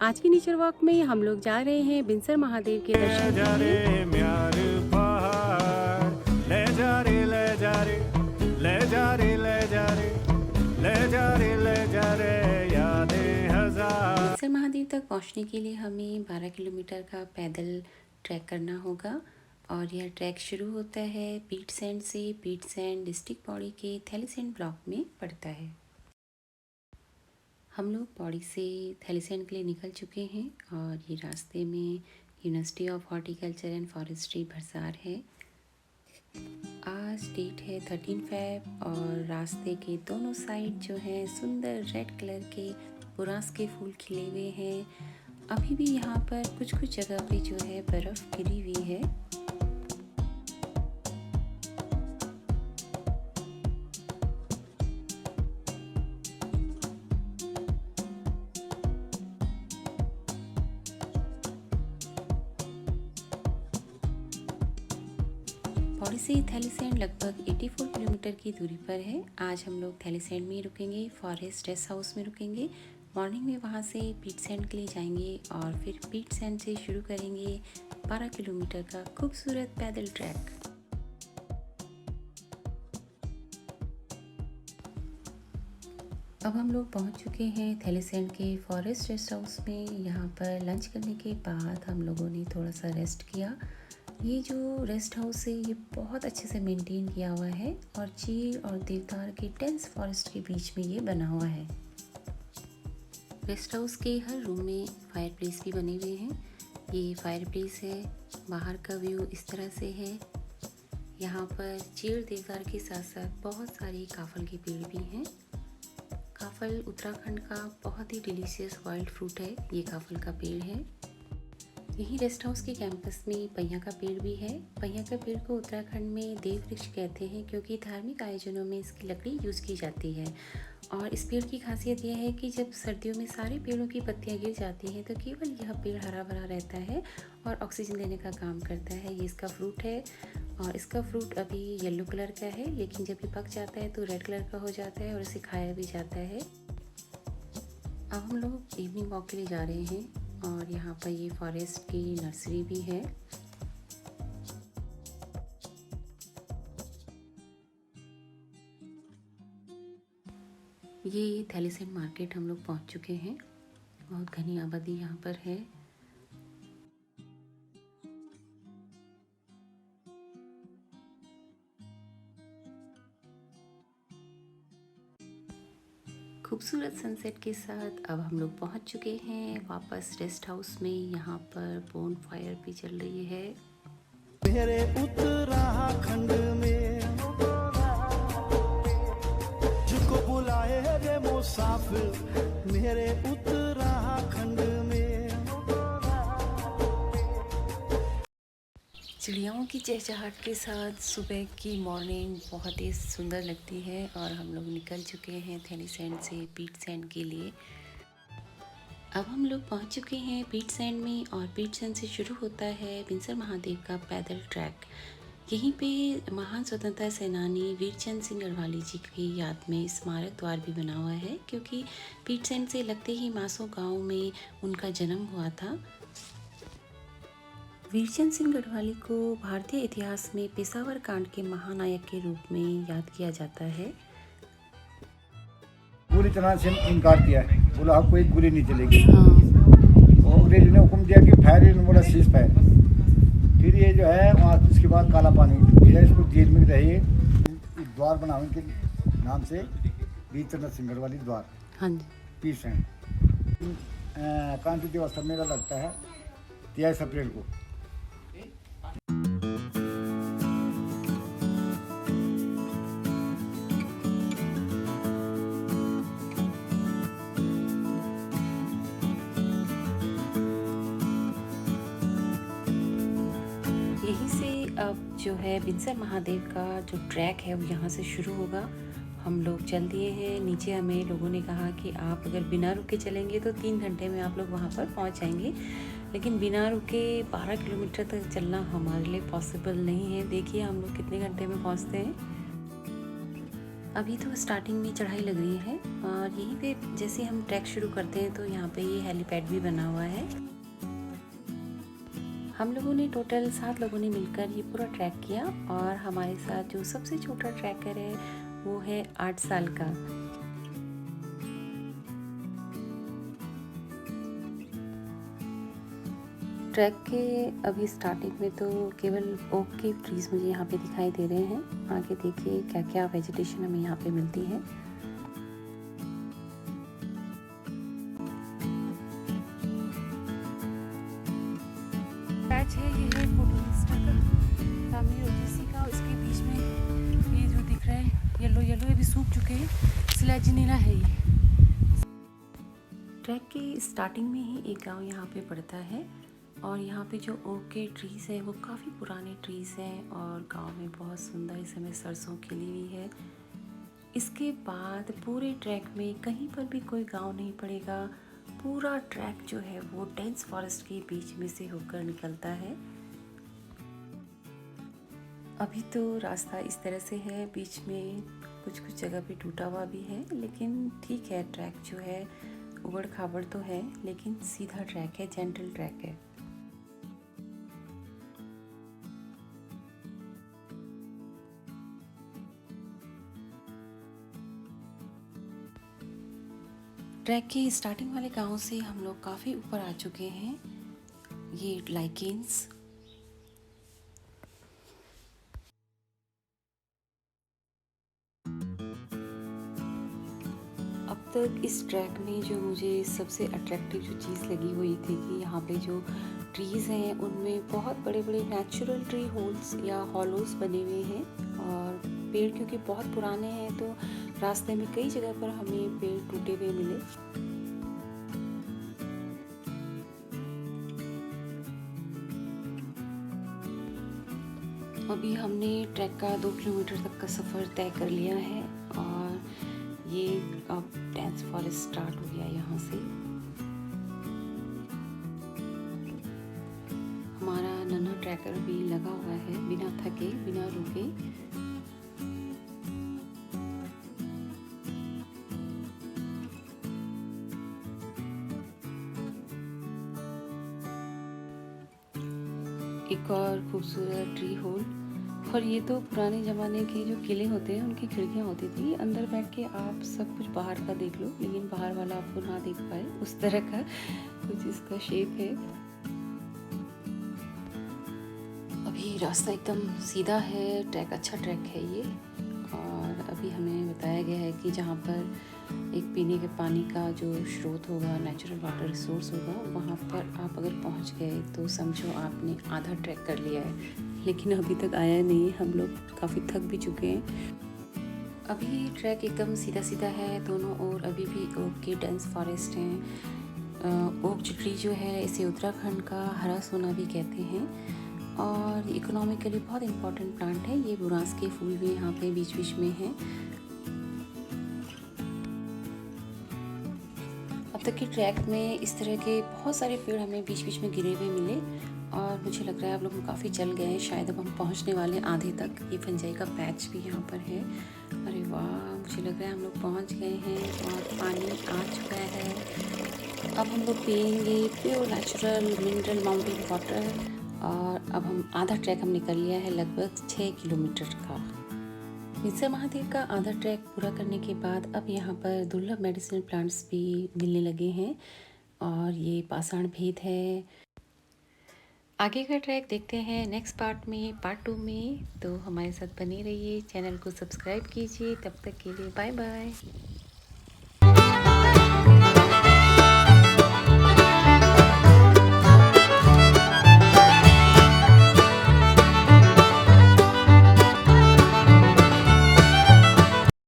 आज की nature walk में हम लोग जा रहे हैं बिनसर महादेव के दर्शन के लिए। बिनसर महादेव तक पहुंचने के लिए हमें 12 किलोमीटर का पैदल ट्रैक करना होगा और यह ट्रैक शुरू होता है पीटसैंड से। पीटसैंड डिस्ट्रिक्ट पौड़ी के थैलीसैंड ब्लॉक में पड़ता है। हम लोग पौड़ी से थैलीसैंड के लिए निकल चुके हैं और ये रास्ते में university of horticulture and forestry Bharsar है। आज डेट है 13 फ़रवरी और रास्ते के दोनों साइड जो है सुंदर रेड कलर के बुरांस के फूल खिले हुए हैं। अभी भी यहाँ पर कुछ कुछ जगह पे जो है बर्फ़ गिरी हुई है। पौड़ी से थैलीसैंड लगभग 84 किलोमीटर की दूरी पर है। आज हम लोग थैलीसैंड में रुकेंगे, फॉरेस्ट रेस्ट हाउस में रुकेंगे। मॉर्निंग में वहाँ से पीटसैंड के लिए जाएंगे और फिर पीटसैंड से शुरू करेंगे 12 किलोमीटर का खूबसूरत पैदल ट्रैक। अब हम लोग पहुँच चुके हैं थैलीसैंड के फॉरेस्ट रेस्ट हाउस में। यहाँ पर लंच करने के बाद हम लोगों ने थोड़ा सा रेस्ट किया। ये जो रेस्ट हाउस है ये बहुत अच्छे से मेंटेन किया हुआ है और चील और देवदार के डेंस फॉरेस्ट के बीच में ये बना हुआ है। रेस्ट हाउस के हर रूम में फायर प्लेस भी बने हुए हैं। ये फायर प्लेस है। बाहर का व्यू इस तरह से है। यहाँ पर चील देवदार के साथ साथ बहुत सारे काफल के पेड़ भी हैं। काफल उत्तराखंड का बहुत ही डिलीशियस वाइल्ड फ्रूट है। ये काफल का पेड़ है। यही रेस्ट हाउस के कैंपस में पहिया का पेड़ भी है। पहिया का पेड़ को उत्तराखंड में देव वृक्ष कहते हैं क्योंकि धार्मिक आयोजनों में इसकी लकड़ी यूज़ की जाती है। और इस पेड़ की खासियत यह है कि जब सर्दियों में सारे पेड़ों की पत्तियां गिर जाती हैं तो केवल यह पेड़ हरा भरा रहता है और ऑक्सीजन देने का काम करता है। ये इसका फ्रूट है और इसका फ्रूट अभी येलो कलर का है, लेकिन जब ये पक जाता है तो रेड कलर का हो जाता है और इसे खाया भी जाता है। अब हम लोग इवनिंग वॉक के लिए जा रहे हैं और यहाँ पर ये फॉरेस्ट की नर्सरी भी है। ये थैलीसैंड मार्केट हम लोग पहुँच चुके हैं। बहुत घनी आबादी यहाँ पर है। खूबसूरत सनसेट के साथ अब हम लोग पहुँच चुके हैं वापस रेस्ट हाउस में। यहाँ पर बोन फायर भी चल रही है। मेरे उत्तराखंड में जिसको बुलाए रे मुसाफिर, मेरे उत्तराखंड में। चिड़ियाओं की चहचहाट के साथ सुबह की मॉर्निंग बहुत ही सुंदर लगती है और हम लोग निकल चुके हैं थैलीसैंड से पीटसैंड के लिए। अब हम लोग पहुंच चुके हैं पीटसैंड में और पीटसैंड से शुरू होता है बिनसर महादेव का पैदल ट्रैक। यहीं पे महान स्वतंत्रता सेनानी वीरचंद सिंह गढ़वाली जी की याद में स्मारक द्वार भी बना हुआ है क्योंकि पीटसैंड से लगते ही मासो गाँव में उनका जन्म हुआ था। वीरचंद सिंह गढ़वाली को भारतीय इतिहास में पेशावर कांड के महानायक के रूप में याद किया जाता है। पूरी तरह से इनकार किया है, बोला आपको एक गोली नहीं चलेगी। हाँ। और अंग्रेज ने हुक्म दिया कि फायर इन, बोला सीज फायर। फिर ये जो है वहाँ उसके बाद काला पानी भेजा, इसको जेल में रहिए। द्वार बना इनके नाम से वीरचंद सिंह गढ़वाली द्वार। हाँ जी। पीटसैंड क्रांति दिवस का मेला लगता है 23 अप्रैल को। यहीं से अब जो है बिनसर महादेव का जो ट्रैक है वो यहाँ से शुरू होगा। हम लोग चल दिए हैं नीचे। हमें लोगों ने कहा कि आप अगर बिना रुके चलेंगे तो 3 घंटे में आप लोग वहाँ पर पहुँच जाएंगे, लेकिन बिना रुके 12 किलोमीटर तक चलना हमारे लिए पॉसिबल नहीं है। देखिए हम लोग कितने घंटे में पहुँचते हैं। अभी तो स्टार्टिंग में चढ़ाई लग रही है और यहीं पे जैसे हम ट्रैक शुरू करते हैं तो यहाँ पे ये हेलीपैड भी बना हुआ है। हम लोगों ने टोटल 7 लोगों ने मिलकर ये पूरा ट्रैक किया और हमारे साथ जो सबसे छोटा ट्रैकर है वो है 8 साल का। ट्रैक के अभी स्टार्टिंग में तो केवल ओक के ट्रीज मुझे यहाँ पे दिखाई दे रहे हैं। आगे देखिए क्या क्या वेजिटेशन हमें यहाँ पे मिलती है। पैच है, ये है फोटोलिस्टा का, सामने ओजीसी का, इसके बीच में ये जो दिख रहा है येलो येलो, ये भी सूख चुके हैं, सिलाजिनीला है ये। ट्रैक के स्टार्टिंग में ही एक गांव यहाँ पे पड़ता है और यहाँ पे जो ओक के ट्रीज़ हैं वो काफ़ी पुराने ट्रीज़ हैं और गांव में बहुत सुंदर इस समय सरसों खिली हुई है। इसके बाद पूरे ट्रैक में कहीं पर भी कोई गांव नहीं पड़ेगा। पूरा ट्रैक जो है वो डेंस फॉरेस्ट के बीच में से होकर निकलता है। अभी तो रास्ता इस तरह से है, बीच में कुछ कुछ जगह पे टूटा हुआ भी है, लेकिन ठीक है। ट्रैक जो है उबड़ खाबड़ तो है लेकिन सीधा ट्रैक है, जेंटल ट्रैक है। ट्रैक के स्टार्टिंग वाले गांव से हम लोग काफ़ी ऊपर आ चुके हैं। ये लाइकेंस, अब तक इस ट्रैक में जो मुझे सबसे अट्रैक्टिव जो चीज़ लगी हुई थी कि यहाँ पे जो ट्रीज़ हैं उनमें बहुत बड़े बड़े नेचुरल ट्री होल्स या हॉलोस बने हुए हैं और पेड़ क्योंकि बहुत पुराने हैं तो रास्ते में कई जगह पर हमें पेड़ टूटे हुए मिले। अभी हमने ट्रैक का 2 किलोमीटर तक का सफ़र तय कर लिया है और ये अब डेंस फॉरेस्ट स्टार्ट हो गया यहाँ से। हमारा नन्हा ट्रैकर भी लगा हुआ है बिना थके बिना रुके। एक और खूबसूरत ट्री होल, और ये तो पुराने ज़माने के जो किले होते हैं उनकी खिड़कियाँ होती थी, अंदर बैठ के आप सब कुछ बाहर का देख लो लेकिन बाहर वाला आपको ना देख पाए, उस तरह का कुछ इसका शेप है। अभी रास्ता एकदम सीधा है, ट्रैक अच्छा ट्रैक है ये। और अभी हमें बताया गया है कि जहाँ पर एक पीने के पानी का जो स्रोत होगा, नेचुरल वाटर रिसोर्स होगा, वहाँ पर आप अगर पहुँच गए तो समझो आपने आधा ट्रैक कर लिया है। लेकिन अभी तक आया नहीं, हम लोग काफ़ी थक भी चुके हैं। अभी ट्रैक एकदम सीधा सीधा है, दोनों ओर अभी भी ओक के डेंस फॉरेस्ट हैं। ओक ट्री जो है इसे उत्तराखंड का हरा सोना भी कहते हैं और इकोनॉमिकली बहुत इम्पोर्टेंट प्लांट है। ये बुरांस के फूल भी यहाँ पे बीच बीच में हैं। अब तक की ट्रैक में इस तरह के बहुत सारे पेड़ हमें बीच बीच में गिरे हुए मिले और मुझे लग रहा है आप लोग काफ़ी चल गए हैं, शायद अब हम पहुंचने वाले हैं आधे तक। ये फंजाई का पैच भी यहाँ पर है। अरे वाह, मुझे लग रहा है हम लोग पहुंच गए हैं और पानी आ चुका है। अब हम लोग पिएंगे pure natural mineral mountain water और अब हम आधा ट्रैक हम निकल लिया है, लगभग 6 किलोमीटर का। मिर्ज़ा महादेव का आधा ट्रैक पूरा करने के बाद अब यहाँ पर दुर्लभ मेडिसिनल प्लांट्स भी मिलने लगे हैं और ये पाषाण भेद है। आगे का ट्रैक देखते हैं नेक्स्ट पार्ट में, पार्ट 2 में। तो हमारे साथ बने रहिए, चैनल को सब्सक्राइब कीजिए। तब तक के लिए बाय बाय।